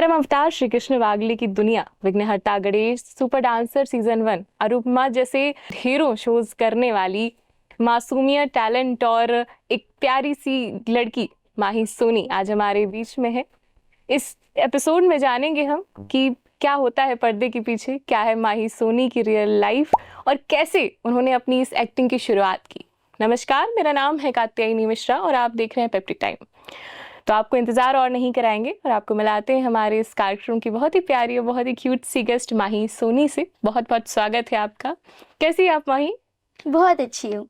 परम अवतार श्री कृष्ण वागले की दुनिया, विघ्नहर्ता Ganesh, super dancer season 1, Anupama जैसे ढेरों शोज करने वाली मासूमियत, टैलेंट और एक प्यारी सी लड़की माही सोनी आज हमारे बीच में है। इस एपिसोड में जानेंगे हम कि क्या होता है पर्दे के पीछे, क्या है माही सोनी की रियल लाइफ और कैसे उन्होंने अपनी इस एक्टिंग की शुरुआत की। नमस्कार, मेरा नाम है कात्यायनी मिश्रा और आप देख रहे हैं पेप्टिक टाइम। तो आपको इंतजार और नहीं कराएंगे और आपको मिलाते हैं हमारे इस कार्यक्रम की बहुत ही प्यारी और बहुत ही क्यूट सी गेस्ट माही सोनी से। बहुत बहुत स्वागत है आपका। कैसी है आप माही? बहुत अच्छी हूँ।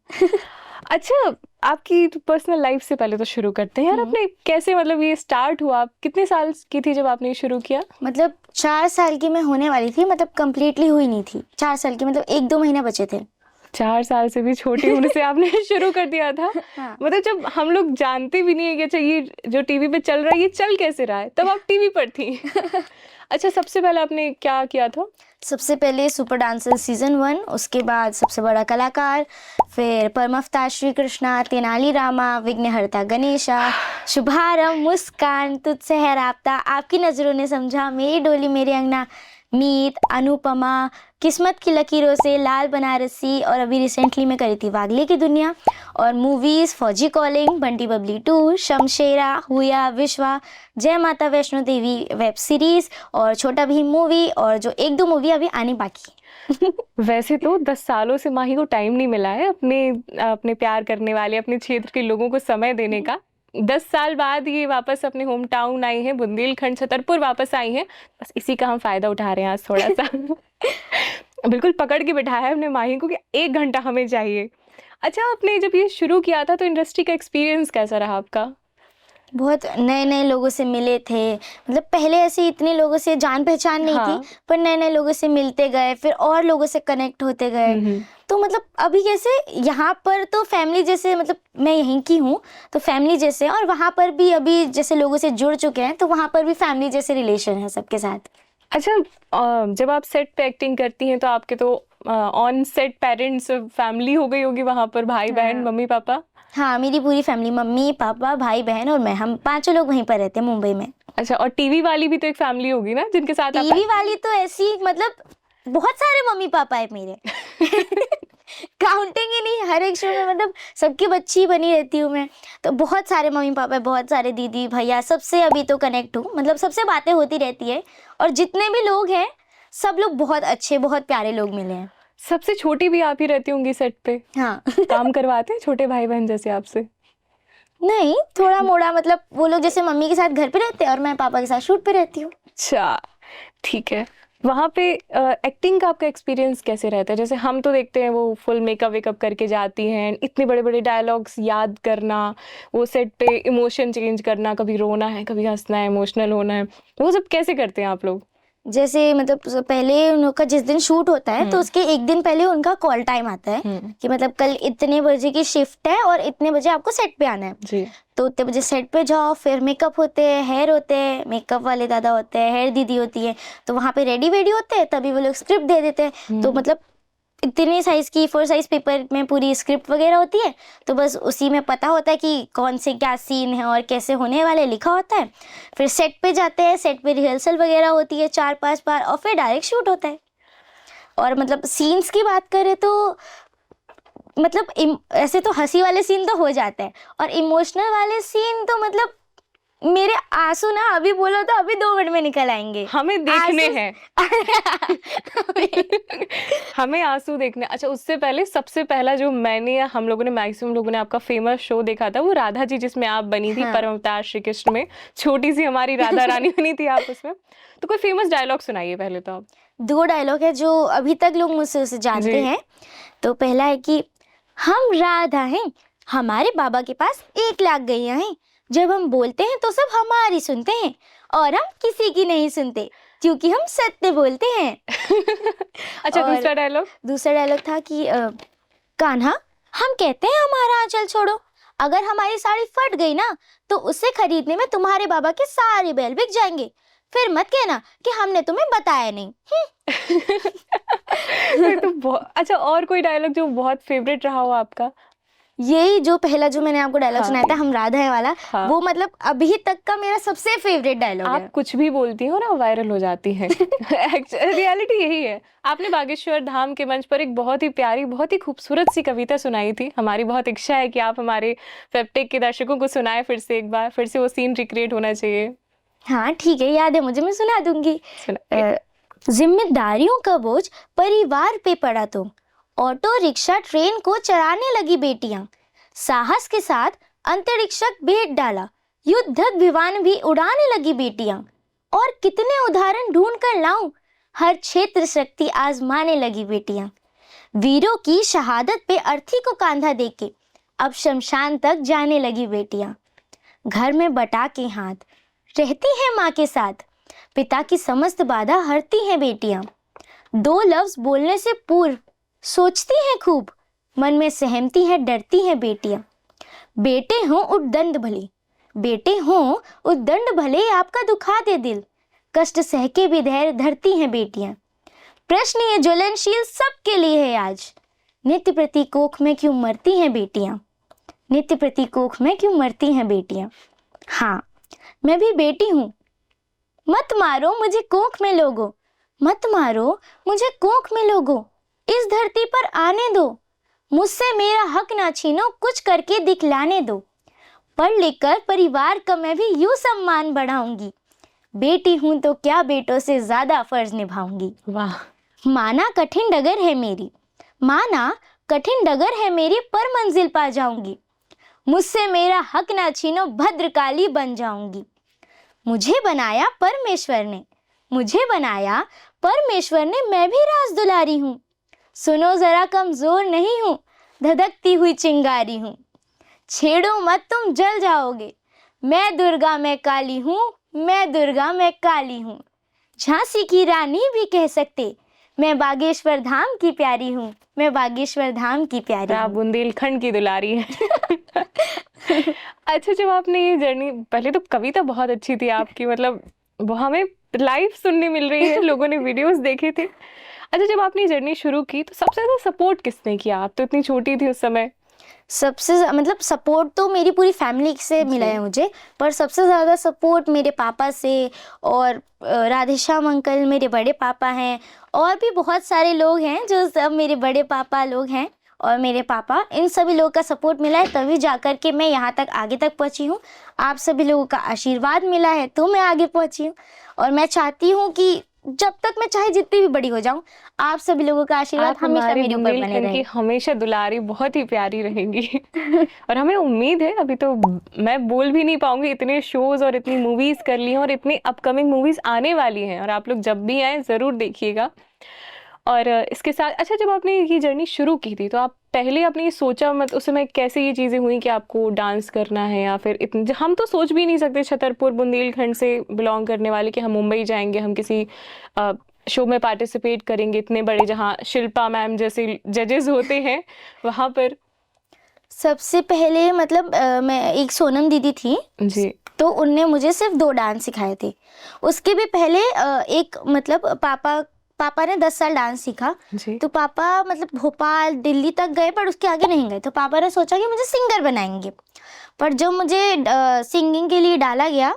अच्छा, आपकी पर्सनल लाइफ से पहले तो शुरू करते हैं यार। आपने कैसे, मतलब ये स्टार्ट हुआ, आप कितने साल की थी जब आपने ये शुरू किया? मतलब 4 साल की मैं होने वाली थी, मतलब कंप्लीटली हुई नहीं थी। 4 साल की, मतलब 1-2 महीने बचे थे। 4 साल से भी छोटी होने से आपने शुरू कर दिया था। हाँ। मतलब जब हम लोग जानते भी नहीं है कि अच्छा ये जो टीवी पे चल रहा है ये चल कैसे रहा है, तब आप टीवी पर थी। अच्छा, सबसे पहले आपने क्या किया था? सबसे पहले सुपर डांसर सीजन 1, उसके बाद सबसे बड़ा कलाकार, फिर परम अवतार श्री कृष्णा, तेनाली रामा, विघ्नहर्ता गणेशा, शुभारंभ, मुस्कान, तुझसे है राब्ता, आपकी नजरों ने समझा, मेरी डोली मेरे अंगना, मीत, अनुपमा, किस्मत की लकीरों से, लाल बनारसी, और अभी रिसेंटली मैं करी थी वागले की दुनिया। और मूवीज़ फौजी कॉलिंग, बंटी बबली 2, शमशेरा, हुया, विश्वा, जय माता वैष्णो देवी वेब सीरीज़ और छोटा भीम मूवी, और जो 1-2 मूवी अभी आनी बाकी। वैसे तो 10 सालों से माही को टाइम नहीं मिला है अपने अपने प्यार करने वाले, अपने क्षेत्र के लोगों को समय देने का। 10 साल बाद ये वापस अपने होम टाउन आई हैं, बुंदेलखंड छतरपुर वापस आई हैं। बस इसी का हम फायदा उठा रहे हैं आज थोड़ा सा। बिल्कुल पकड़ के बिठाया है हमने माही को कि 1 घंटा हमें चाहिए। अच्छा, आपने जब ये शुरू किया था तो इंडस्ट्री का एक्सपीरियंस कैसा रहा आपका? बहुत नए नए लोगों से मिले थे। मतलब पहले ऐसे इतने लोगों से जान पहचान नहीं हाँ। थी, पर नए नए लोगों से मिलते गए, फिर और लोगों से कनेक्ट होते गए। तो मतलब अभी कैसे यहाँ पर तो फैमिली जैसे, मतलब मैं यहीं की हूँ तो फैमिली जैसे, और वहाँ पर भी अभी जैसे लोगों से जुड़ चुके हैं, तो वहाँ पर भी फैमिली जैसे रिलेशन है सबके साथ। अच्छा, जब आप सेट पे एक्टिंग करती हैं तो आपके तो ऑन सेट पेरेंट्स, फैमिली हो गई होगी वहां पर, भाई बहन, मम्मी पापा? हाँ, मेरी पूरी फैमिली, मम्मी पापा भाई बहन और मैं, हम 5 लोग वहीं पर रहते हैं मुंबई में। अच्छा, और टीवी वाली भी तो एक फैमिली होगी ना जिनके साथ आप? टीवी वाली तो ऐसी, मतलब बहुत सारे मम्मी पापा है मेरे। काउंटिंग ही नहीं, हर एक शो में मतलब सबकी बच्ची बनी रहती हूँ मैं। तो बहुत सारे मम्मी पापा, बहुत सारे दीदी भैया, सबसे अभी तो कनेक्ट हूँ, मतलब सबसे बातें होती रहती है। और जितने भी लोग हैं सब लोग बहुत अच्छे, बहुत प्यारे लोग मिले हैं। सबसे छोटी भी आप ही रहती होंगी सेट पे? हाँ। काम करवाते हैं छोटे भाई बहन जैसे आपसे? नहीं, थोड़ा मोड़ा, मतलब वो लोग जैसे मम्मी के साथ घर पे रहते हैं और मैं पापा के साथ शूट पे रहती हूँ। अच्छा, ठीक है। वहाँ पे एक्टिंग का आपका एक्सपीरियंस कैसे रहता है? जैसे हम तो देखते हैं वो फुल मेकअप वेकअप करके जाती हैं, इतने बड़े बड़े डायलॉग्स याद करना, वो सेट पे इमोशन चेंज करना, कभी रोना है, कभी हंसना है, इमोशनल होना है, वो सब कैसे करते हैं आप लोग? जैसे मतलब पहले उनका जिस दिन शूट होता है तो उसके 1 दिन पहले उनका कॉल टाइम आता है कि मतलब कल इतने बजे की शिफ्ट है और इतने बजे आपको सेट पे आना है जी। तो उतने बजे सेट पे जाओ। फिर मेकअप होते हैं, हेयर होते हैं, मेकअप वाले दादा होते हैं, हेयर दीदी होती है, तो वहाँ पे रेडी वेडी होते हैं, तभी वो लोग स्क्रिप्ट दे देते हैं। तो मतलब इतने साइज की 4 साइज पेपर में पूरी स्क्रिप्ट वगैरह होती है, तो बस उसी में पता होता है कि कौन से क्या सीन है और कैसे होने वाले लिखा होता है। फिर सेट पे जाते हैं, सेट पे रिहर्सल वगैरह होती है 4-5 बार और फिर डायरेक्ट शूट होता है। और मतलब सीन्स की बात करें तो मतलब ऐसे तो हंसी वाले सीन तो हो जाते हैं, और इमोशनल वाले सीन तो मतलब मेरे आंसू ना अभी बोलो तो अभी 2 मिनट में निकल आएंगे। हमें देखने हैं। हमें आंसू देखने। अच्छा, उससे पहले सबसे पहला जो मैंने या हम लोगों ने, मैक्सिमम लोगों ने आपका फेमस शो देखा था वो राधा जी, जिसमें आप बनी थी। हाँ। परम अवतार श्री कृष्ण में छोटी सी हमारी राधा रानी बनी थी आप उसमें। तो कोई फेमस डायलॉग सुनाइए पहले तो आप। 2 डायलॉग है जो अभी तक लोग मुझसे उसे जानते हैं। तो पहला है कि हम राधा हैं, हमारे बाबा के पास 1 लाख गैया हैं, जब हम बोलते हैं तो सब हमारी सुनते हैं और हम किसी की नहीं सुनते क्योंकि हम सत्य बोलते हैं। अच्छा, और दूसरा डायलॉग था कि कान्हा, हम कहते हैं हमारा आंचल छोड़ो, अगर हमारी साड़ी फट गई ना तो उसे खरीदने में तुम्हारे बाबा के सारे बैल बिक जाएंगे, फिर मत कहना कि हमने तुम्हें बताया नहीं। ये तो अच्छा, और कोई डायलॉग जो बहुत फेवरेट रहा हो आपका? यही जो पहला जो मैंने आपको डायलॉग सुनाया था, हम राधा है वाला, हाँ। वो मतलब अभी तक का मेरा सबसे फेवरेट डायलॉग है। आप कुछ भी बोलती हो ना वायरल हो जाती हैं। रियलिटी यही है। आपने बागेश्वर धाम के मंच पर एक बहुत ही प्यारी, बहुत ही खूबसूरत सी कविता सुनाई थी। हमारी बहुत इच्छा है कि आप हमारे फेपटेक के दर्शकों को सुनाएं फिर से एक बार, फिर से वो सीन रिक्रिएट होना चाहिए। हाँ ठीक है, याद है मुझे, मैं सुना दूंगी। सुनाइए। जिम्मेदारियों का बोझ परिवार पे पड़ा तो ऑटो रिक्शा ट्रेन को चलाने लगी बेटियां, साहस के साथ अंतरिक्षक भेद डाला, युद्धक विमान भी उड़ाने लगी बेटियां, और कितने उदाहरण ढूंढ कर लाऊं, हर क्षेत्र शक्ति आजमाने लगी बेटियां। वीरों की शहादत पे अर्थी को कांधा देके अब शमशान तक जाने लगी बेटियां। घर में बटा के हाथ रहती हैं माँ के साथ, पिता की समस्त बाधा हरती हैं बेटियां। दो लफ्ज बोलने से पूर्व सोचती हैं खूब, मन में सहमती हैं डरती हैं बेटियां। बेटे हों उद्दंड भले, बेटे हों उद्दंड भले आपका दुखा दे दिल, कष्ट सह के भी धैर्य धरती हैं बेटियां। प्रश्न ये ज्वलनशील सबके लिए है आज, नित्य प्रति कोख में क्यों मरती हैं बेटियां, नित्य प्रति कोख में क्यों मरती हैं बेटियां। हाँ मैं भी बेटी हूँ, मत मारो मुझे कोख में लोगो, मत मारो मुझे कोख में लोगो, इस धरती पर आने दो, मुझसे मेरा हक ना छीनो, कुछ करके दिखलाने दो। पढ़ लिख कर परिवार का मैं भी यूं सम्मान बढ़ाऊंगी, बेटी हूं तो क्या बेटों से ज्यादा फर्ज निभाऊंगी। वाह। माना कठिन डगर है मेरी, माना कठिन डगर है मेरी, पर मंजिल पा जाऊंगी, मुझसे मेरा हक ना छीनो, भद्रकाली बन जाऊंगी। मुझे बनाया परमेश्वर ने, मुझे बनाया परमेश्वर ने, मैं भी राज दुलारी हूँ, सुनो जरा कमजोर नहीं हूँ, धधकती हुई चिंगारी हूँ। छेड़ो मत तुम जल जाओगे, मैं दुर्गा मैं काली हूँ, मैं दुर्गा मैं काली हूँ। झांसी की रानी भी कह सकते, मैं बागेश्वर धाम की प्यारी हूँ, मैं बागेश्वर धाम की प्यारी आप हूँ। बुंदेलखंड की दुलारी है। अच्छा, जब आपने ये जर्नी, पहले तो कविता बहुत अच्छी थी आपकी, मतलब वो हमें लाइव सुनने मिल रही है, लोगों ने वीडियोस देखे थे। अच्छा, जब आपने ये जर्नी शुरू की तो सबसे ज्यादा सपोर्ट किसने किया? आप तो इतनी छोटी थी उस समय। मतलब सपोर्ट तो मेरी पूरी फैमिली से मिला है मुझे, पर सबसे ज़्यादा सपोर्ट मेरे पापा से, और राधेश्याम अंकल मेरे बड़े पापा हैं, और भी बहुत सारे लोग हैं जो सब मेरे बड़े पापा लोग हैं, और मेरे पापा, इन सभी लोगों का सपोर्ट मिला है, तभी जाकर के मैं यहाँ तक आगे तक पहुँची हूँ। आप सभी लोगों का आशीर्वाद मिला है तो मैं आगे पहुँची हूँ, और मैं चाहती हूँ कि जब तक मैं चाहे जितनी भी बड़ी हो जाऊं, आप सभी लोगों का आशीर्वाद आप हमेशा हमारी मेरे ऊपर बने बुंदेलखंड की रहे। हमेशा दुलारी, बहुत ही प्यारी रहेंगी। और हमें उम्मीद है, अभी तो मैं बोल भी नहीं पाऊंगी, इतने शोज और इतनी मूवीज कर ली हैं, और इतनी अपकमिंग मूवीज आने वाली हैं, और आप लोग जब भी आए जरूर देखिएगा। और इसके साथ, अच्छा, जब आपने ये जर्नी शुरू की थी तो आप पहले आपने ये सोचा, मत उस समय कैसे ये चीज़ें हुई कि आपको डांस करना है, या फिर इतने, हम तो सोच भी नहीं सकते छतरपुर बुंदेलखंड से बिलोंग करने वाले कि हम मुंबई जाएंगे, हम किसी शो में पार्टिसिपेट करेंगे, इतने बड़े जहाँ शिल्पा मैम जैसे जजेस होते हैं वहाँ पर। सबसे पहले मतलब मैं, एक सोनम दीदी थी जी। तो उनने मुझे सिर्फ 2 डांस सिखाए थे। उसके भी पहले एक मतलब पापा ने 10 साल डांस सीखा, जी। तो पापा मतलब भोपाल दिल्ली तक गए, पर उसके आगे नहीं गए। तो पापा ने सोचा कि मुझे सिंगर बनाएंगे, पर जब मुझे सिंगिंग के लिए डाला गया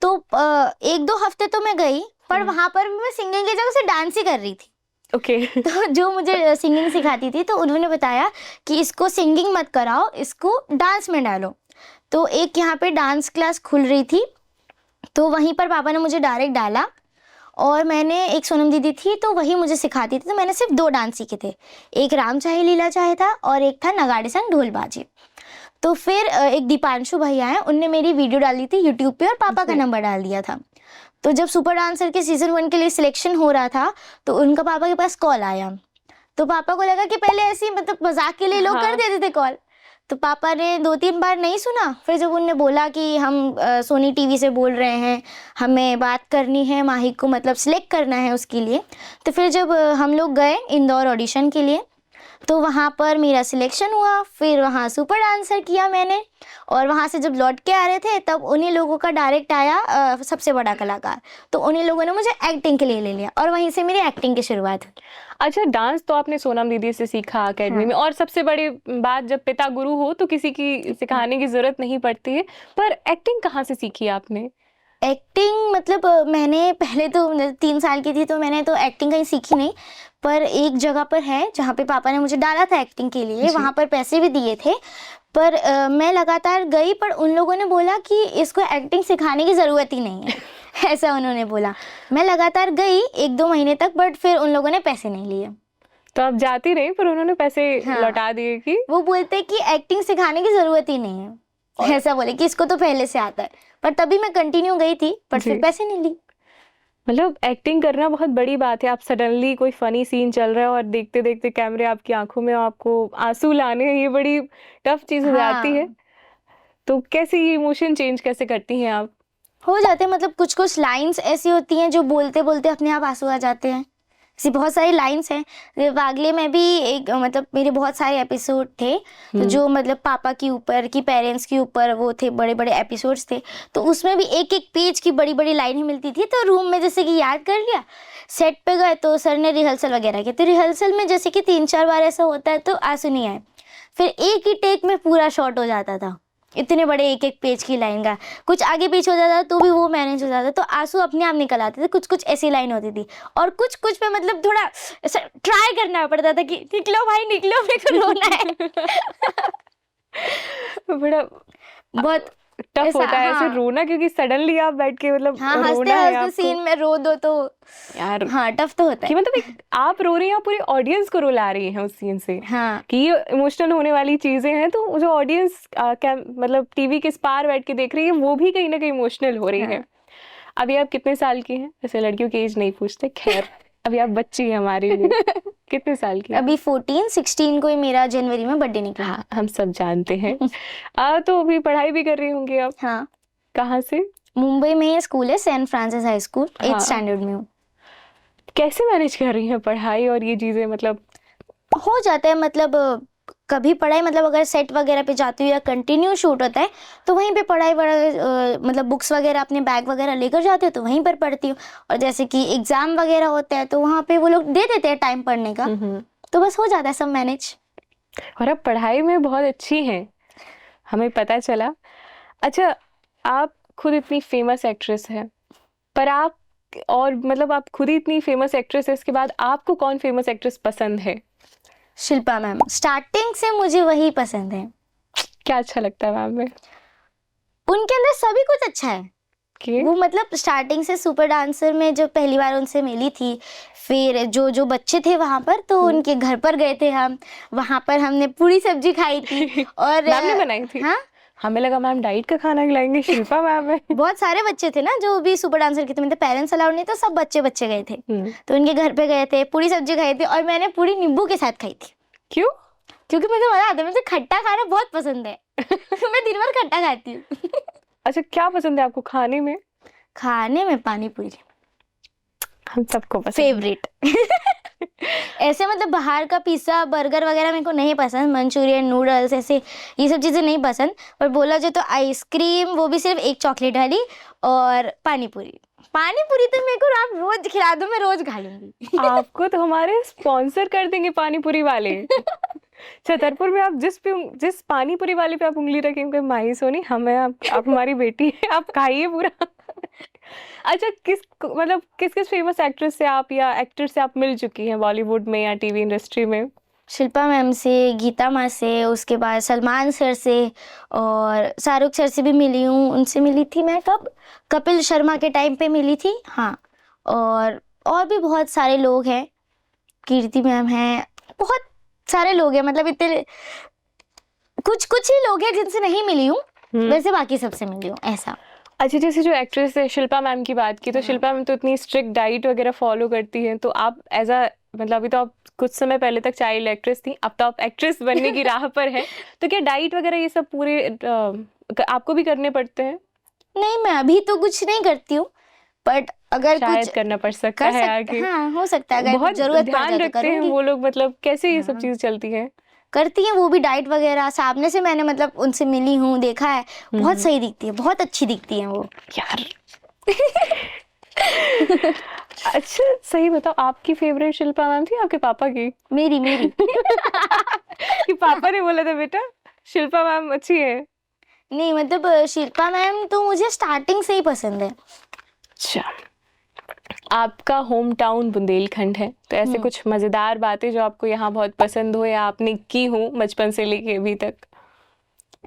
तो 1-2 हफ्ते तो मैं गई, पर वहाँ पर मैं सिंगिंग की जगह से डांस ही कर रही थी। ओके। तो जो मुझे सिंगिंग सिखाती थी, तो उन्होंने बताया कि इसको सिंगिंग मत कराओ, इसको डांस में डालो। तो एक यहाँ पे डांस क्लास खुल रही थी, तो वहीं पर पापा ने मुझे डायरेक्ट डाला, और मैंने, एक सोनम दीदी थी तो वही मुझे सिखाती थी। तो मैंने सिर्फ 2 डांस सीखे थे, एक राम चाहे लीला चाहे था, और एक था नगाड़े संग ढोल बाजे। तो फिर एक दीपांशु भैया हैं, उनने मेरी वीडियो डाली थी यूट्यूब पे, और पापा का नंबर डाल दिया था। तो जब सुपर डांसर के सीजन 1 के लिए सिलेक्शन हो रहा था, तो उनका पापा के पास कॉल आया। तो पापा को लगा कि पहले ऐसी मतलब मजाक के लिए लोग कर देते थे कॉल, तो पापा ने 2-3 बार नहीं सुना। फिर जब उनने बोला कि हम सोनी टीवी से बोल रहे हैं, हमें बात करनी है, माही को मतलब सिलेक्ट करना है उसके लिए, तो फिर जब हम लोग गए इंदौर ऑडिशन के लिए, तो वहाँ पर मेरा सिलेक्शन हुआ, फिर वहाँ सुपर डांसर किया मैंने, और वहाँ से जब लौट के आ रहे थे तब उन्हीं लोगों का डायरेक्ट आया सबसे बड़ा कलाकार, तो उन्हीं लोगों ने मुझे एक्टिंग के लिए ले लिया और वहीं से मेरी एक्टिंग की शुरुआत हुई। अच्छा, डांस तो आपने सोनम दीदी से सीखा अकेडमी में, और सबसे बड़ी बात जब पिता गुरु हो तो किसी की सिखाने की जरूरत नहीं पड़ती है, पर एक्टिंग कहाँ से सीखी आपने? एक्टिंग मतलब मैंने पहले तो 3 साल की थी तो मैंने तो एक्टिंग कहीं सीखी नहीं, पर एक जगह पर है जहाँ पे पापा ने मुझे डाला था एक्टिंग के लिए, जी। वहाँ पर पैसे भी दिए थे, पर मैं लगातार गई, पर उन लोगों ने बोला कि इसको एक्टिंग सिखाने की ज़रूरत ही नहीं है ऐसा उन्होंने बोला। मैं लगातार गई 1-2 महीने तक, बट फिर उन लोगों ने पैसे नहीं लिए। तो आप जाती रही पर उन्होंने पैसे हाँ। लौटा दिए कि वो बोलते कि एक्टिंग सिखाने की ज़रूरत ही नहीं है, ऐसा बोले कि इसको तो पहले से आता है, पर तभी मैं कंटिन्यू गई थी, पर फिर जी। पैसे नहीं ली। मतलब एक्टिंग करना बहुत बड़ी बात है। आप सडनली कोई फनी सीन चल रहा है और देखते देखते कैमरे आपकी आंखों में, आपको आंसू लाने हैं, ये बड़ी टफ चीज हो जाती है। हाँ, तो कैसे ये इमोशन चेंज कैसे करती हैं आप? हो जाते हैं, मतलब कुछ कुछ लाइंस ऐसी होती हैं जो बोलते बोलते अपने आप आंसू आ जाते हैं। ऐसी बहुत सारी लाइंस हैं। वागले में भी एक मतलब मेरे बहुत सारे एपिसोड थे, तो जो मतलब पापा के ऊपर की पेरेंट्स के ऊपर वो थे, बड़े बड़े एपिसोड्स थे, तो उसमें भी एक एक पेज की बड़ी बड़ी लाइनें मिलती थी। तो रूम में जैसे कि याद कर लिया, सेट पे गए तो सर ने रिहर्सल वगैरह की, तो रिहर्सल में जैसे कि 3-4 बार ऐसा होता है तो आंसू नहीं आए, फिर एक ही टेक में पूरा शॉट हो जाता था, इतने बड़े एक एक पेज की लाइन का। कुछ आगे पीछे हो जाता तो भी वो मैनेज हो जाता, तो आंसू अपने आप निकल आते थे। कुछ कुछ ऐसी लाइन होती थी, और कुछ कुछ पे मतलब थोड़ा ऐसा ट्राई करना पड़ता था कि निकलो भाई निकलो, मेरे को रोना है बड़ा बहुत टफ ऐसा, होता है ऐसे हाँ। रोना, क्योंकि सडनली आप बैठ के मतलब हाँ, हंसते रोना है हंसते आपको सीन में रो दो तो यार, हाँ टफ तो होता कि है। मतलब एक आप रो रही हैं, आप पूरी ऑडियंस को रुला रही हैं उस सीन से, हाँ, कि ये इमोशनल होने वाली चीजें हैं, तो जो ऑडियंस क्या मतलब टीवी के इस पार बैठ के देख रही है, वो भी कहीं ना कहीं इमोशनल हो रही है। अभी आप कितने साल की हैं? वैसे लड़कियों की एज नहीं पूछते, खैर अभी आप बच्ची हैं हमारे लिए। कितने साल की हैं? अभी 14-16 को ही मेरा जनवरी में बर्थडे निकला। हाँ, हम सब जानते हैं। तो अभी पढ़ाई भी कर रही होंगी आप? हाँ, कहाँ से? मुंबई में ये स्कूल है, saint Francis high school, 8th standard में हूँ। कैसे मैनेज कर रही हैं पढ़ाई और ये चीजें? मतलब हो जाता है, मतलब कभी पढ़ाई, मतलब अगर सेट वगैरह पे जाती हूँ या कंटिन्यू शूट होता है तो वहीं पे पढ़ाई मतलब बुक्स वगैरह अपने बैग वगैरह लेकर जाती हूँ तो वहीं पर पढ़ती हूँ, और जैसे कि एग्जाम वगैरह होता है तो वहाँ पे वो लोग दे देते हैं टाइम पढ़ने का, तो बस हो जाता है सब मैनेज। और आप पढ़ाई में बहुत अच्छी हैं, हमें पता चला। अच्छा, आप खुद इतनी फेमस एक्ट्रेस हैं, पर आप और मतलब आप खुद ही इतनी फेमस एक्ट्रेस है, इसके बाद आपको कौन फेमस एक्ट्रेस पसंद है? शिल्पा मैम, स्टार्टिंग से मुझे वही पसंद है। क्या अच्छा लगता है मैम में? उनके अंदर सभी कुछ अच्छा है। कि वो मतलब स्टार्टिंग से सुपर डांसर में जब पहली बार उनसे मिली थी, फिर जो जो बच्चे थे वहाँ पर, तो उनके घर पर गए थे हम, वहाँ पर हमने पूरी सब्जी खाई थी और मैम ने बनाई थी? हाँ, हमें लगा मैम डाइट का खाना खिलाएंगे, शिल्पा मैम है। बहुत सारे बच्चे थे ना जो भी सुपर डांसर के थे, मतलब पेरेंट्स अलाउड नहीं, तो सब बच्चे बच्चे गए थे, तो उनके घर पे गए थे, पूरी सब्जी खाई थी, और मैंने पूरी नींबू के साथ खाई थी। क्यों? क्योंकि मुझे मजा आता है, मुझे खट्टा खाना बहुत पसंद है मैं दिन भर खट्टा खाती हूँ अच्छा, क्या पसंद है आपको खाने में? खाने में पानी पूरी हम सबको पसंद फेवरेट ऐसे मतलब बाहर का पिज्ज़ा बर्गर वगैरह मेरे को नहीं पसंद, मंचूरियन नूडल्स ऐसे ये सब चीज़ें नहीं पसंद, पर बोला जाए तो आइसक्रीम, वो भी सिर्फ एक चॉकलेट वाली, और पानी पूरी तो मेरे को आप रोज खिला दो, मैं रोज खा लूंगी आपको तो हमारे स्पॉन्सर कर देंगे पानी पूरी वाले। छतरपुर में आप जिस पानी पूरी वाले पे आप उंगली रखेंगे, माही सोनी हमें आप हमारी बेटी है, आप खाइए पूरा। अच्छा, किस किस फेमस एक्ट्रेस से आप या एक्टर से आप मिल चुकी हैं बॉलीवुड में या टीवी इंडस्ट्री में? शिल्पा मैम से, गीता माँ से, उसके बाद सलमान सर से और शाहरुख सर से भी मिली हूँ। उनसे मिली थी मैं कब, कपिल शर्मा के टाइम पे मिली थी, हाँ। और भी बहुत सारे लोग हैं, कीर्ति मैम हैं, बहुत सारे लोग हैं, मतलब इतने कुछ कुछ ही लोग हैं जिनसे नहीं मिली हूँ, वैसे बाकी सबसे मिली हूँ ऐसा। अच्छा, जैसे जो एक्ट्रेस है शिल्पा मैम की बात की, तो शिल्पा मैम तो इतनी स्ट्रिक्ट डाइट वगैरह फॉलो करती हैं, तो आप एज अ मतलब अभी तो आप कुछ समय पहले तक चाइल्ड एक्ट्रेस थी, अब तो आप एक्ट्रेस बनने की राह पर है, तो क्या डाइट वगैरह ये सब पूरे आपको भी करने पड़ते हैं? नहीं, मैं अभी तो कुछ नहीं करती हूँ, बट अगर शायद कुछ करना पड़ सकता कर है सकते, आगे। हाँ हो सकता है, अगर बहुत जरूरत पड़ ध्यान जाए तो रखते हैं करूंगी। वो लोग, मतलब कैसे ये सब हाँ। चीज चलती है? करती हैं वो भी, डाइट वगैरह सामने से मैंने मतलब उनसे मिली हूँ, देखा है, बहुत सही दिखती है, बहुत अच्छी दिखती है वो। यार अच्छा सही बताओ, आपकी फेवरेट शिल्पा मैम थी आपके पापा की? मेरी कि पापा ने बोला था बेटा शिल्पा मैम अच्छी है? नहीं मतलब शिल्पा मैम तो मुझे स्टार्टिंग से ही पसंद है। अच्छा, आपका होम टाउन बुंदेलखंड है, तो ऐसे कुछ मजेदार बातें जो आपको यहाँ बहुत पसंद हो या आपने की हो बचपन से लेके अभी तक?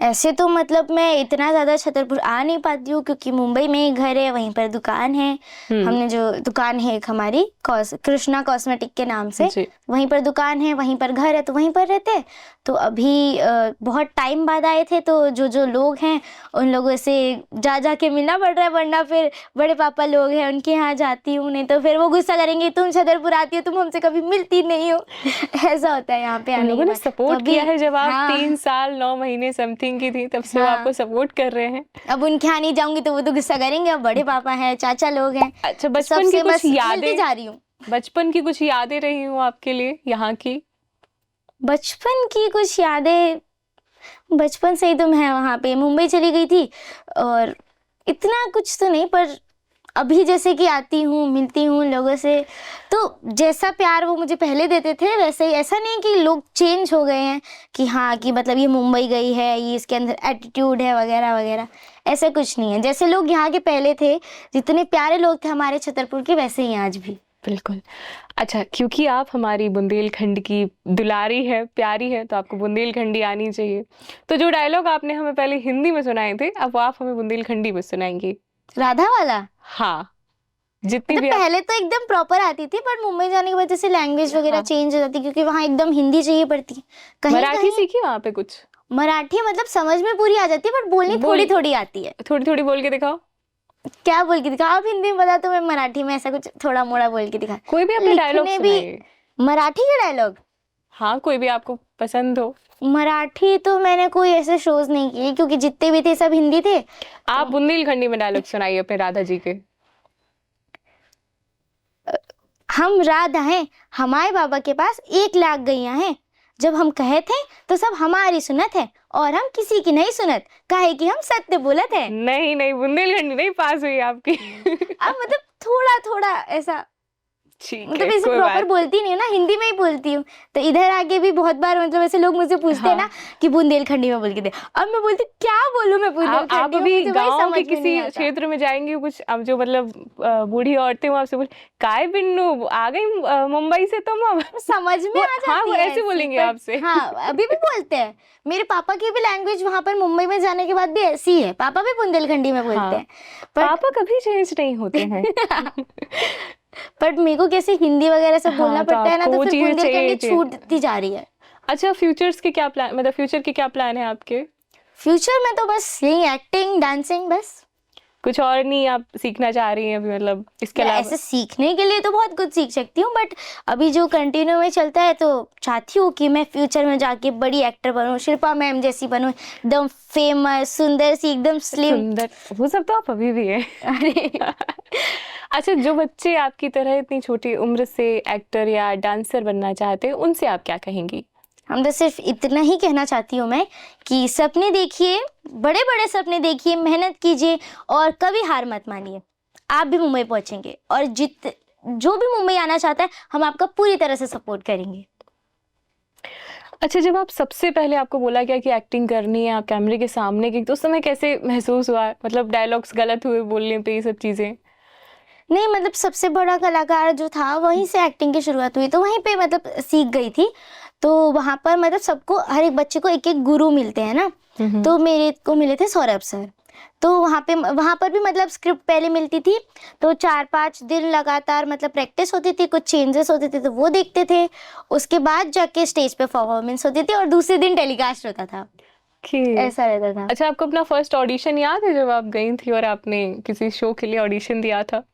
ऐसे तो मतलब मैं इतना ज़्यादा छतरपुर आ नहीं पाती हूँ, क्योंकि मुंबई में ही घर है, वहीं पर दुकान है। हमने जो दुकान है एक हमारी कृष्णा कॉस्मेटिक के नाम से, जी। वहीं पर दुकान है, वहीं पर घर है, तो वहीं पर रहते हैं। तो अभी बहुत टाइम बाद आए थे, तो जो जो लोग हैं उन लोगों से जा जा के मिलना पड़ रहा है, वरना फिर बड़े पापा लोग हैं उनके यहाँ जाती हूँ, नहीं तो फिर वो गुस्सा करेंगे, तुम छतरपुर आती हो, तुम हमसे कभी मिलती नहीं हो। ऐसा होता है यहाँ पे उन आने के लोगों ने बाद। तो सपोर्ट अभी किया है जब आप हाँ 3 साल 9 महीने समथिंग की थी, तब से वो हाँ, आपको सपोर्ट कर रहे हैं। अब उनके यहाँ नहीं जाऊंगी तो वो तो गुस्सा करेंगे, अब बड़े पापा हैं, चाचा लोग हैं, अच्छा, तो बचपन की सबसे कुछ बस मिलती यादें, जा रही हूँ। बचपन की कुछ यादें रही हूँ आपके लिए यहाँ की? बचपन की कुछ यादें, बचपन से ही तो मैं वहाँ पे मुंबई चली गई थी, और इतना कुछ तो नहीं, पर अभी जैसे कि आती हूँ, मिलती हूँ लोगों से, तो जैसा प्यार वो मुझे पहले देते थे वैसे ही, ऐसा नहीं कि लोग चेंज हो गए हैं कि हाँ कि मतलब ये मुंबई गई है, ये इसके अंदर एटीट्यूड है वगैरह वगैरह, ऐसा कुछ नहीं है। जैसे लोग यहाँ के पहले थे, जितने प्यारे लोग थे हमारे छतरपुर के, वैसे ही हैं आज भी। बिल्कुल। अच्छा, क्योंकि आप हमारी बुंदेलखंड की दुलारी है, प्यारी है, तो आपको बुंदेलखंडी आनी चाहिए। तो जो डायलॉग आपने हमें पहले हिंदी में सुनाए थे, अब वो आप हमें बुंदेलखंडी में सुनाएंगी। राधा वाला हाँ, जितनी मतलब भी आप। पहले तो एकदम प्रॉपर आती थी, पर मुंबई जाने की वजह से लैंग्वेज वगैरह हाँ, चेंज हो जाती, क्योंकि वहाँ एकदम हिंदी चाहिए पड़ती है। कहीं मराठी कहीं सीखी वहाँ पे कुछ? मराठी मतलब समझ में पूरी आ जाती है, पर बोलनी बोल, थोड़ी थोड़ी आती है। थोड़ी थोड़ी बोल के दिखाओ। क्या बोल के दिखा, आप हिंदी में बता तो मैं मराठी में ऐसा कुछ थोड़ा मोड़ा बोल के दिखा। कोई भी अपने डायलॉग लिखने भी सुनाइए। मराठी के डायलॉग, हाँ, कोई भी आपको पसंद हो। मराठी तो मैंने कोई ऐसे शोज नहीं किए, क्योंकि जितने भी थे सब हिंदी थे। आप बुंदेलखंडी में डायलॉग सुनाइए अपने राधा जी के। हम राधा हैं, हमारे बाबा के पास 1 लाख गैया हैं, जब हम कहे थे तो सब हमारी सुनत है, और हम किसी की नहीं सुनत, काहे कि हम सत्य बोलत है। नहीं नहीं, बुंदेलखंडी नहीं पास हुई आपकी। अब मतलब थोड़ा थोड़ा ऐसा, ठीक मतलब है, ऐसे कोई प्रॉपर बात। बोलती नहीं हूँ ना, हिंदी में ही बोलती हूँ। तो इधर आके भी बहुत बार मतलब ऐसे लोग मुझसे पूछते हैं ना कि बुंदेलखंडी में बोल के दे, अब मैं बोलती क्या बोलूँ मैं आप बुंदेलखंडी में, अभी मुझे वही गांव के समझ में किसी नहीं आता। क्षेत्र में जाएंगे, कुछ अब जो मतलब बूढ़ी औरतें वो आपसे बोल, काय बिन्नू आ गई मुंबई से तुम अब? समझ में आ हाँ, जाती वो है ऐसे बोलेंगे पर आपसे। हाँ अभी भी बोलते हैं। मेरे पापा की भी लैंग्वेज वहां पर मुंबई में जाने के बाद भी ऐसी है, पापा भी बुंदेलखंडी में बोलते हाँ, हैं। पर पापा कभी चेंज नहीं होते हैं। बट मेरे को कैसे हिंदी वगैरह सब बोलना हाँ, तो पड़ता है ना, आपको तो वो फिर चीजें बुंदेलखंडी चाहिए। छूटती जा रही है। अच्छा, फ्यूचर्स के क्या प्लान, मतलब फ्यूचर के क्या प्लान है आपके? फ्यूचर में तो बस यही एक्टिंग डांसिंग बस। कुछ और नहीं आप सीखना चाह रही हैं अभी, मतलब इसके अलावा? ऐसे सीखने के लिए तो बहुत कुछ सीख सकती हूँ, बट अभी जो कंटिन्यू में चलता है, तो चाहती हूँ कि मैं फ्यूचर में जाके बड़ी एक्टर बनूँ, शिल्पा मैम जैसी बनूँ, एकदम फेमस सुंदर सी, एकदम स्लिम। सुंदर, वो सब तो आप अभी भी है। अरे अच्छा, जो बच्चे आपकी तरह इतनी छोटी उम्र से एक्टर या डांसर बनना चाहते हैं, उनसे आप क्या कहेंगी? हम तो सिर्फ इतना ही कहना चाहती हूँ मैं कि सपने देखिए, बड़े बड़े सपने देखिए, मेहनत कीजिए, और कभी हार मत मानिए। आप भी मुंबई पहुंचेंगे, और जो भी मुंबई आना चाहता है, हम आपका पूरी तरह से सपोर्ट करेंगे। अच्छा, जब आप सबसे पहले आपको बोला गया कि एक्टिंग करनी है, आप कैमरे के सामने की, तो उस समय कैसे महसूस हुआ? मतलब डायलॉग्स गलत हुए बोलने पे, ये सब चीजें? नहीं मतलब सबसे बड़ा कलाकार जो था वहीं से एक्टिंग की शुरुआत हुई, तो वहीं पे मतलब सीख गई थी। तो वहाँ पर मतलब सबको, हर एक बच्चे को एक एक गुरु मिलते हैं ना, तो मेरे को मिले थे सौरभ सर। तो वहाँ पर भी मतलब स्क्रिप्ट पहले मिलती थी, तो 4-5 दिन लगातार मतलब प्रैक्टिस होती थी, कुछ चेंजेस होते थे तो वो देखते थे, उसके बाद जाके स्टेज पे परफॉर्मेंस होती थी, और दूसरे दिन टेलीकास्ट होता था, ऐसा रहता था। अच्छा, आपको अपना फर्स्ट ऑडिशन याद है जब आप गई थी और आपने किसी शो के लिए ऑडिशन दिया था?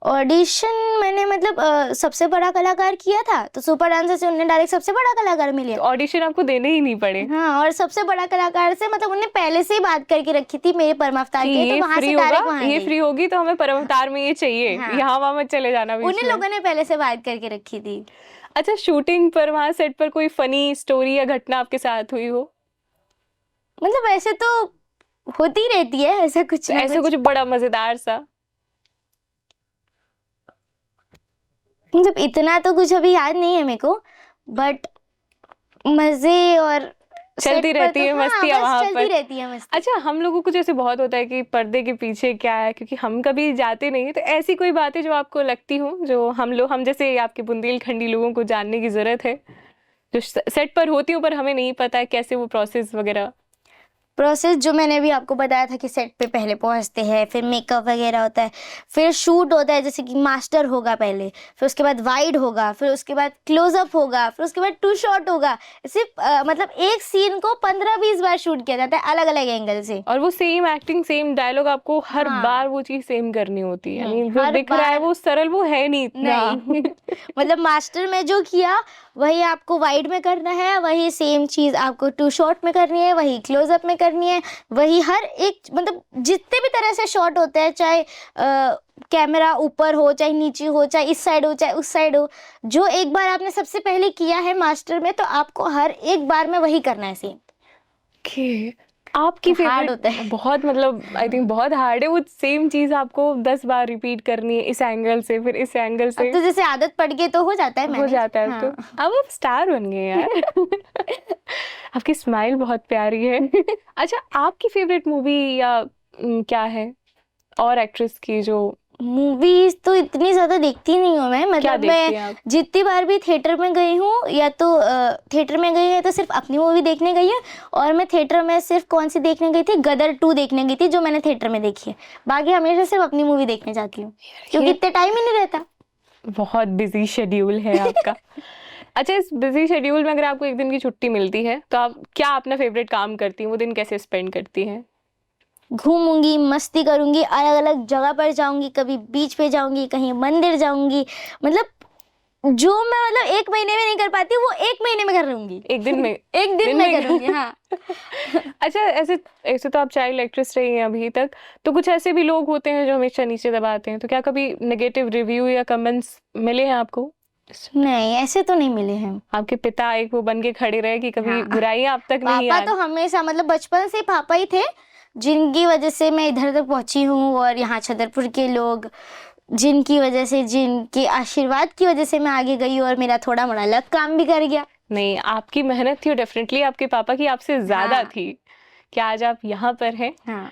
ऑडिशन मैंने मतलब सबसे बड़ा कलाकार किया था, तो सुपर डांसर से उन्हें डायरेक्ट सबसे बड़ा कलाकार मिले। तो ऑडिशन आपको देने ही नहीं पड़े हाँ, और सबसे बड़ा कलाकार से मतलब उन्हें पहले से ही बात करके रखी थी मेरे परम अवतार कि के, तो ये वहां फ्री से डायरेक्ट होगा, वहां ये गई। फ्री होगी तो हमें परम अवतार में ये चाहिए, हाँ। यहाँ वहां मत चले जाना बीच उन्हीं में। लोगों ने पहले से बात करके रखी थी। अच्छा, शूटिंग पर वहां सेट पर कोई फनी स्टोरी या घटना आपके साथ हुई हो? मतलब ऐसे तो होती रहती है, ऐसा कुछ ना ऐसे कुछ। कुछ बड़ा मजेदार सा? मतलब इतना तो कुछ अभी याद नहीं है मेरे को, बट मजे और चलती set पर रहती तो है हाँ, मस्तियाँ बस वहां चलती पर। रहती है मस्ती। अच्छा, हम लोगों को जैसे बहुत होता है कि पर्दे के पीछे क्या है, क्योंकि हम कभी जाते नहीं, तो ऐसी कोई बातें जो आपको लगती हो, जो हम जैसे आपके बुंदेलखंडी लोगों को जानने की जरूरत है, जो सेट पर होती हो पर हमें नहीं पता है कैसे वो प्रोसेस वगैरह? प्रोसेस जो मैंने अभी आपको बताया था कि सेट पे पहले पहुंचते हैं, फिर मेकअप वगैरह होता है, फिर शूट होता है, जैसे कि मास्टर होगा पहले, फिर उसके बाद वाइड होगा, फिर उसके बाद क्लोजअप होगा, फिर उसके बाद टू शॉट होगा। सिर्फ मतलब एक सीन को 15-20 बार शूट किया जाता है अलग अलग एंगल से। और वो सेम एक्टिंग, सेम डायलॉग, आपको हर हाँ। बार वो चीज सेम करनी होती है। नहीं, जो हर दिख रहा है बार वो सरल वो है नहीं इतना। नहीं। मतलब मास्टर में जो किया वही आपको वाइड में करना है, वही सेम चीज आपको टू शॉट में करनी है, वही क्लोजअप में करनी है, वही हर एक मतलब जितने भी तरह से शॉट होते हैं, चाहे कैमरा ऊपर हो, चाहे नीचे हो, चाहे इस साइड हो, चाहे उस साइड हो, जो एक बार आपने सबसे पहले किया है मास्टर में, तो आपको हर एक बार में वही करना है सेम। Okay. आपकी तो hard फेवरेट होता है। बहुत, मतलब आई थिंक बहुत हार्ड है, वो सेम चीज आपको 10 बार रिपीट करनी है, इस एंगल से फिर इस एंगल अब से। तो जैसे आदत पड़ गई तो हो जाता है हो मैनेज। जाता है। हाँ। तो अब आप स्टार बन गए यार। आपकी स्माइल बहुत प्यारी है। अच्छा, आपकी फेवरेट मूवी या क्या है, और एक्ट्रेस की जो? मूवीज तो इतनी ज्यादा देखती नहीं हूँ मैं, क्या मतलब देखती मैं हैं आप? जितनी बार भी थिएटर में गई हूँ, या तो थिएटर में गई है तो सिर्फ अपनी मूवी देखने गई है, और मैं थिएटर में सिर्फ कौन सी देखने गई थी, गदर 2 देखने गई थी, जो मैंने थिएटर में देखी है। बाकी हमेशा सिर्फ अपनी मूवी देखने जाती हूँ, क्योंकि इतने टाइम ही नहीं रहता। बहुत बिजी शेड्यूल है आपका। अच्छा, इस बिजी शेड्यूल में अगर आपको एक दिन की छुट्टी मिलती है तो आप क्या अपना फेवरेट काम करती हैं, वो दिन कैसे स्पेंड करती हैं? घूमूंगी, मस्ती करूंगी, अलग अलग जगह पर जाऊंगी, कभी बीच पे जाऊंगी, कहीं मंदिर जाऊंगी, मतलब जो मैं मतलब 1 महीने में नहीं कर पाती वो 1 महीने में कर लूंगी। एक दिन में? एक दिन में करूंगी, हाँ। अच्छा, ऐसे ऐसे तो आप चाइल्ड एक्ट्रेस रही हैं अभी तक, तो कुछ ऐसे भी लोग होते हैं जो हमेशा नीचे दबाते हैं, तो क्या कभी नेगेटिव रिव्यू या कमेंट्स मिले हैं आपको? नहीं, ऐसे तो नहीं मिले हैं। आपके पिता एक वो बन के खड़े रहे कि कभी हाँ। बुराइयां आप तक नहीं पापा आए? तो हमेशा मतलब बचपन से पापा ही थे, जिनकी वजह से मैं इधर तक पहुंची हूँ, और यहाँ छतरपुर के लोग जिनकी वजह से, जिनके आशीर्वाद की वजह से मैं आगे गई, और मेरा थोड़ा मोड़ा लक काम भी कर गया। नहीं, आपकी मेहनत थी, और डेफिनेटली आपके पापा की आपसे ज्यादा हाँ। थी कि आज आप यहाँ पर हैं। हाँ।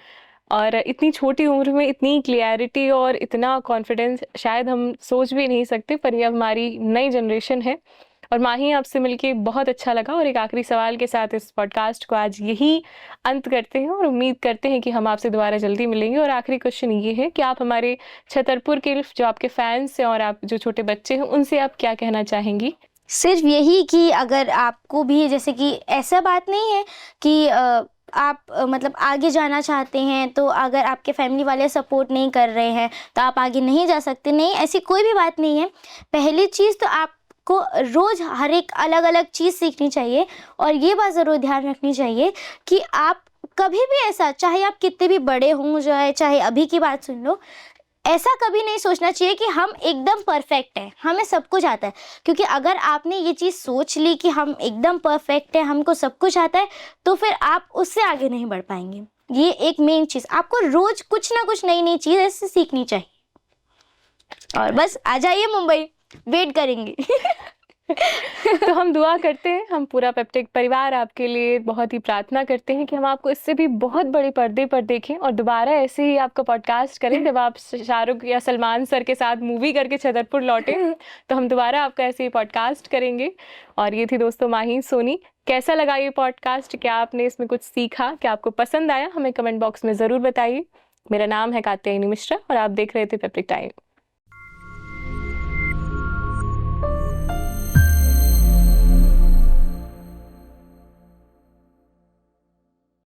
और इतनी छोटी उम्र में इतनी क्लियरिटी और इतना कॉन्फिडेंस शायद हम सोच भी नहीं सकते, पर ये हमारी नई जनरेशन है। और माही, आपसे मिलके बहुत अच्छा लगा, और एक आखिरी सवाल के साथ इस पॉडकास्ट को आज यही अंत करते हैं, और उम्मीद करते हैं कि हम आपसे दोबारा जल्दी मिलेंगे। और आखिरी क्वेश्चन ये है कि आप हमारे छतरपुर के जो आपके फैंस हैं और आप जो छोटे बच्चे हैं, उनसे आप क्या कहना चाहेंगी? सिर्फ यही कि अगर आपको भी, जैसे कि ऐसा बात नहीं है कि आप मतलब आगे जाना चाहते हैं, तो अगर आपके फैमिली वाले सपोर्ट नहीं कर रहे हैं तो आप आगे नहीं जा सकते, नहीं, ऐसी कोई भी बात नहीं है। पहली चीज़ तो आपको रोज़ हर एक अलग अलग चीज़ सीखनी चाहिए, और ये बात ज़रूर ध्यान रखनी चाहिए कि आप कभी भी ऐसा, चाहे आप कितने भी बड़े हों, चाहे अभी की बात सुन लो, ऐसा कभी नहीं सोचना चाहिए कि हम एकदम परफेक्ट हैं, हमें सब कुछ आता है। क्योंकि अगर आपने ये चीज़ सोच ली कि हम एकदम परफेक्ट हैं, हमको सब कुछ आता है, तो फिर आप उससे आगे नहीं बढ़ पाएंगे। ये एक मेन चीज़, आपको रोज कुछ ना कुछ नई नई चीज़ ऐसे सीखनी चाहिए। और बस आ जाइए मुंबई, वेट करेंगे। तो हम दुआ करते हैं, हम पूरा पेप्टिक परिवार आपके लिए बहुत ही प्रार्थना करते हैं कि हम आपको इससे भी बहुत बड़े पर्दे पर देखें, और दोबारा ऐसे ही आपका पॉडकास्ट करें जब आप शाहरुख या सलमान सर के साथ मूवी करके छतरपुर लौटे, तो हम दोबारा आपका ऐसे ही पॉडकास्ट करेंगे। और ये थी दोस्तों माही सोनी। कैसा लगा ये पॉडकास्ट? क्या आपने इसमें कुछ सीखा? क्या आपको पसंद आया? हमें कमेंट बॉक्स में ज़रूर बताइए। मेरा नाम है कात्यायनी मिश्रा, और आप देख रहे थे पेप्टिक टाइम।